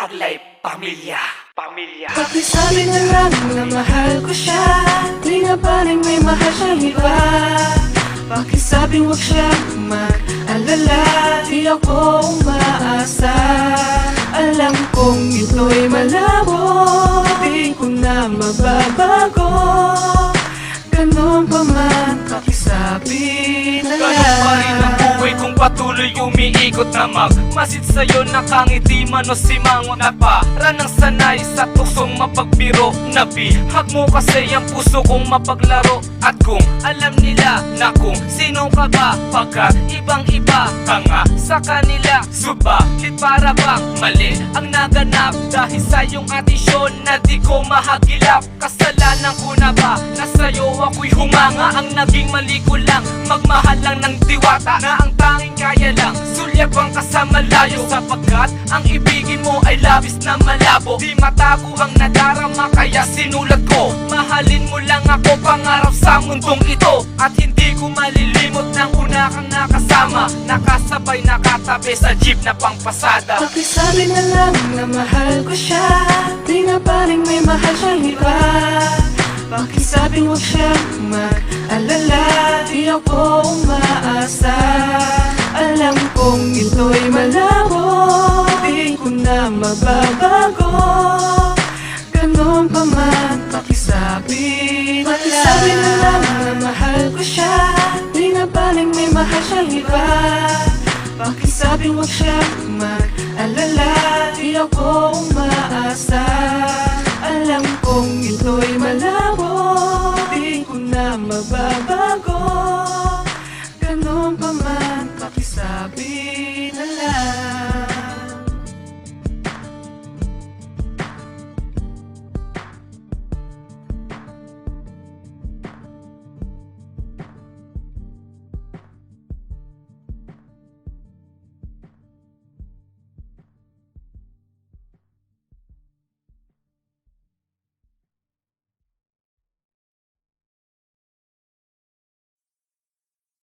Taglay Pamilya. Pakisabi na lang na mahal ko siya, di nga paling may mahal siyang iba. Pakisabing huwag siyang mag-alala, di ako umaasa. Alam kong ito'y malabo, di ko na mababago. Ganon pa man, pakisabi na lang. Ganun pa rin ang buhay kung patuloy umiikot na magmasid sa'yo. Nakangiti man o simangot na para nang sanay sa tuksong mapagbiro. Nabihag mo kasi ang puso kong mapaglaro. At kung alam nila na kung sino ka ba, pagkat ibang iba ka nga sa kanila. Subalit para bang mali ang naganap dahil sa iyong atisyon na di ko mahagilap. Kasalanan ko na ba na sa'yo ako'y humanga? Ang naging mali ko lang magmahal lang ng diwata na ang tanging kaya lang sulyapang kasama layo. Sapagkat ang ibigin mo ay labis na malabo, di matago ang nadarama kaya sinulat ko. Mahalin mo lang ako, pangarap sa mundong ito. At hindi ko malilimot nang una kang nakasama, nakasabay nakatabi sa jeep na pangpasada. Pakisabi na lang na mahal ko siya, di nga paling may mahal siyang iba. Pakisabing huwag siyang mag-alala, di ako umaasa. Alam kong ito'y malabo, di ko na mababago. Ganon pa man, pakisabi na lang. Pakisabi na lang na mahal ko siya, di nga paling may mahal siyang iba. Pakisabing huwag siyang mag-alala, di ako